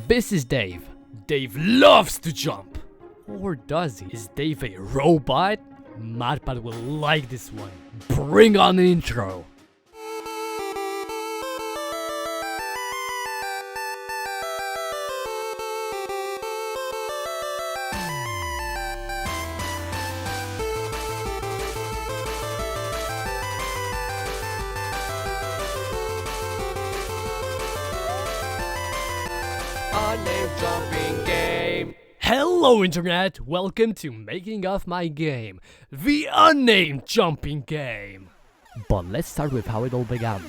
This is Dave. Dave loves to jump. Or does he? Is Dave a robot? Madpad will like this one. Bring on the intro. Unnamed Jumping Game. Hello internet, welcome to Making of My Game, the Unnamed Jumping Game. But let's start with how it all began.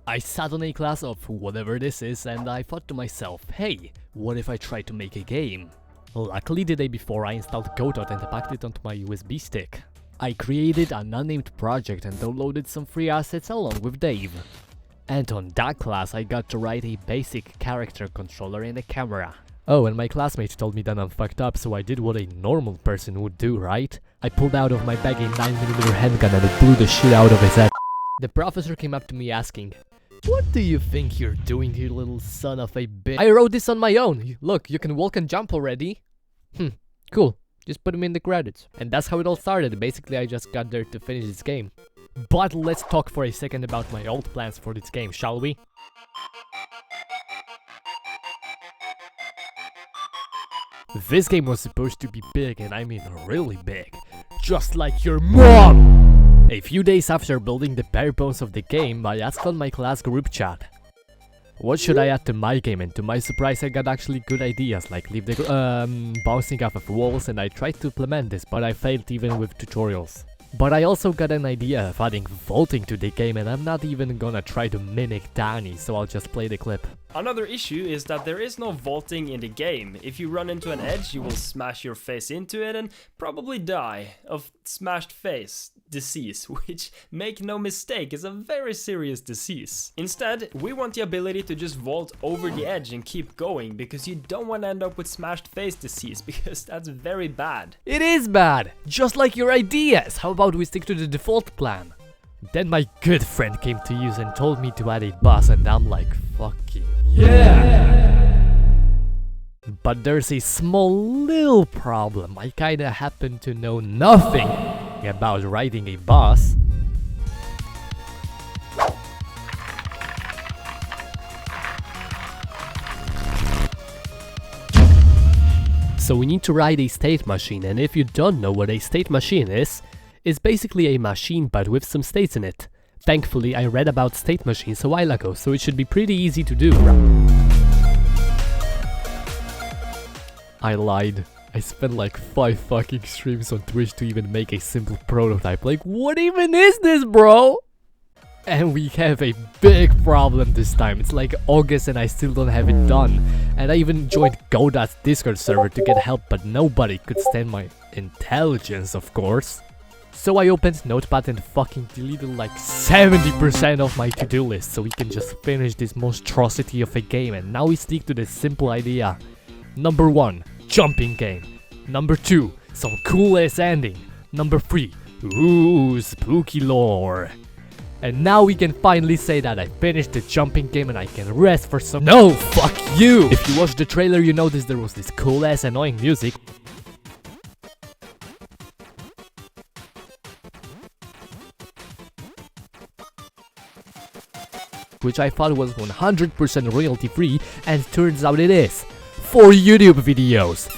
I sat on a class of whatever this is and I thought to myself, hey, what if I try to make a game? Luckily the day before I installed Godot and packed it onto my USB stick. I created an unnamed project and downloaded some free assets along with Dave. And on that class I got to write a basic character controller and a camera. Oh, and my classmate told me that I'm fucked up, so I did what a normal person would do, right? I pulled out of my bag a 9mm handgun and it blew the shit out of his head. The professor came up to me asking, "What do you think you're doing, you little son of a bitch?" I wrote this on my own. Look, you can walk and jump already. Cool. Just put him in the credits. And that's how it all started. Basically, I just got there to finish this game. But let's talk for a second about my old plans for this game, shall we? This game was supposed to be big, and I mean really big. Just like your mom! A few days after building the bare bones of the game, I asked on my class group chat, what should I add to my game? And to my surprise I got actually good ideas, like leave the bouncing off of walls, and I tried to implement this, but I failed even with tutorials. But I also got an idea of adding vaulting to the game, and I'm not even gonna try to mimic DANI, so I'll just play the clip. Another issue is that there is no vaulting in the game. If you run into an edge, you will smash your face into it and probably die of smashed face disease, which, make no mistake, is a very serious disease. Instead, we want the ability to just vault over the edge and keep going, because you don't want to end up with smashed face disease, because that's very bad. It is bad! Just like your ideas! How about we stick to the default plan? Then my good friend came to use and told me to add a boss, and I'm like, fucking yeah! But there's a small little problem. I kinda happen to know nothing about writing a boss. So we need to write a state machine, and if you don't know what a state machine is, it's basically a machine but with some states in it. Thankfully I read about state machines a while ago, so it should be pretty easy to do. I lied. I spent like 5 fucking streams on Twitch to even make a simple prototype. Like, what even is this, bro? And we have a big problem this time. It's like August and I still don't have it done. And I even joined Godot's Discord server to get help, but nobody could stand my intelligence, of course. So I opened Notepad and fucking deleted like 70% of my to-do list so we can just finish this monstrosity of a game, and now we stick to this simple idea. Number 1, jumping game. Number 2, some cool ass ending. Number 3, ooh, spooky lore. And now we can finally say that I finished the jumping game and I can rest for some— No, fuck you! If you watched the trailer you noticed there was this cool ass annoying music. Which I thought was 100% royalty free, and turns out it is. For YouTube videos.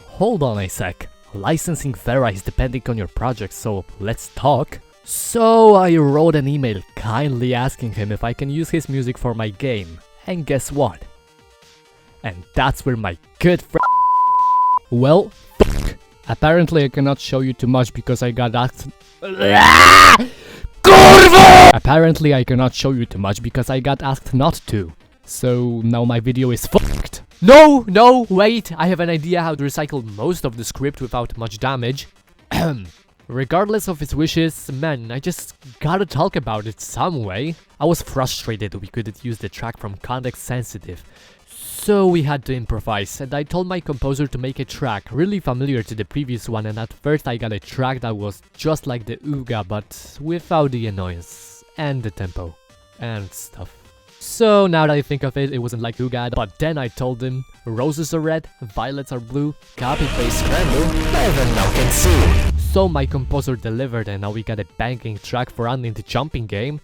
Hold on a sec. Licensing varies depending on your project, so let's talk. So I wrote an email kindly asking him if I can use his music for my game. And guess what? And that's where my good friend— Well, apparently I cannot show you too much because I got asked— Apparently I cannot show you too much because I got asked not to. So now my video is fucked. No, wait, I have an idea how to recycle most of the script without much damage. Regardless of his wishes, man, I just gotta talk about it some way. I was frustrated we couldn't use the track from Context Sensitive. So we had to improvise, and I told my composer to make a track really familiar to the previous one, and at first I got a track that was just like the UGA but without the annoyance and the tempo and stuff. So now that I think of it, it wasn't like UGA, but then I told him roses are red, violets are blue, copy paste scramble, even now can see. So my composer delivered, and now we got a banging track for Unnamed Jumping Game.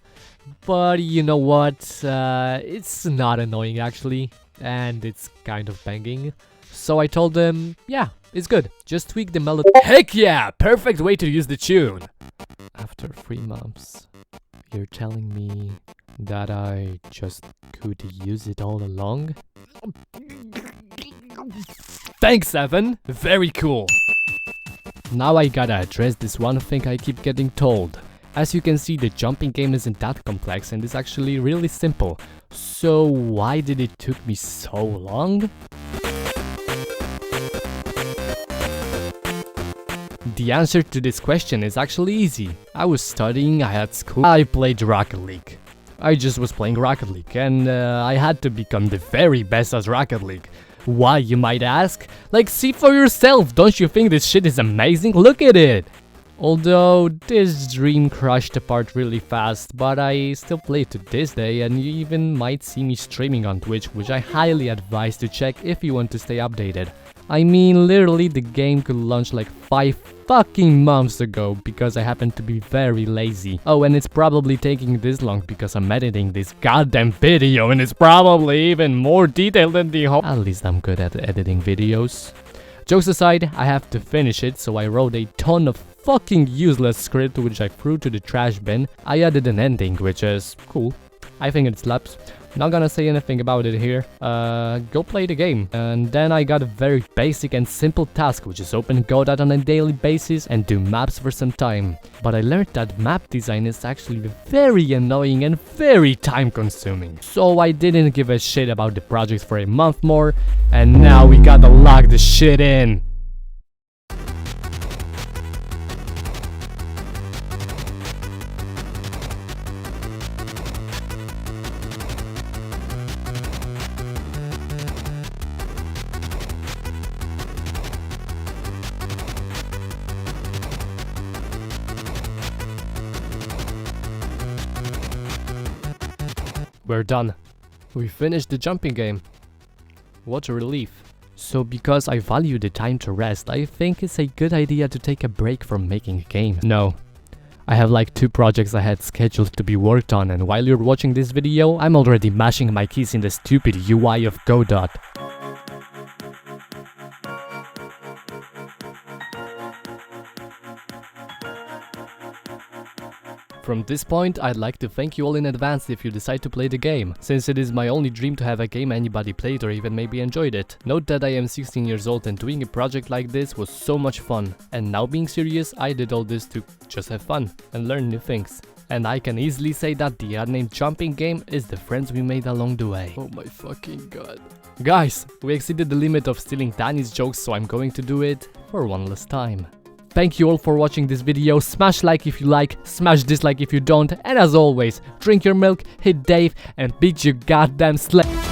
But you know what, it's not annoying actually, and it's kind of banging. So I told him, yeah, it's good, just tweak the melody. Heck yeah, perfect way to use the tune. After 3 months, you're telling me that I just could use it all along? Thanks, Evan, very cool. Now I gotta address this one thing I keep getting told. As you can see, the jumping game isn't that complex and is actually really simple. So why did it took me so long? The answer to this question is actually easy. I was studying, I had school, I played Rocket League. I just was playing Rocket League, and I had to become the very best at Rocket League. Why, you might ask? Like, see for yourself, don't you think this shit is amazing? Look at it! Although this dream crashed apart really fast, but I still play it to this day, and you even might see me streaming on Twitch, which I highly advise to check if you want to stay updated. I mean, literally the game could launch like 5 fucking months ago because I happen to be very lazy. Oh, and it's probably taking this long because I'm editing this goddamn video, and it's probably even more detailed than the whole. At least I'm good at editing videos. Jokes aside, I have to finish it, so I wrote a ton of fucking useless script which I threw to the trash bin. I added an ending, which is cool. I think it slaps. Not gonna say anything about it here. Go play the game. And then I got a very basic and simple task, which is open Godot on a daily basis and do maps for some time. But I learned that map design is actually very annoying and very time consuming. So I didn't give a shit about the project for a month more, and now we gotta lock the shit in. We're done. We finished the jumping game. What a relief. So because I value the time to rest, I think it's a good idea to take a break from making games. No. I have like 2 projects ahead scheduled to be worked on, and while you're watching this video, I'm already mashing my keys in the stupid UI of Godot. From this point, I'd like to thank you all in advance if you decide to play the game, since it is my only dream to have a game anybody played or even maybe enjoyed it. Note that I am 16 years old and doing a project like this was so much fun. And now being serious, I did all this to just have fun and learn new things. And I can easily say that the Unnamed Jumping Game is the friends we made along the way. Oh my fucking god. Guys, we exceeded the limit of stealing DANI's jokes, so I'm going to do it for one last time. Thank you all for watching this video. Smash like if you like, smash dislike if you don't, and as always, drink your milk, hit Dave, and beat your goddamn slave.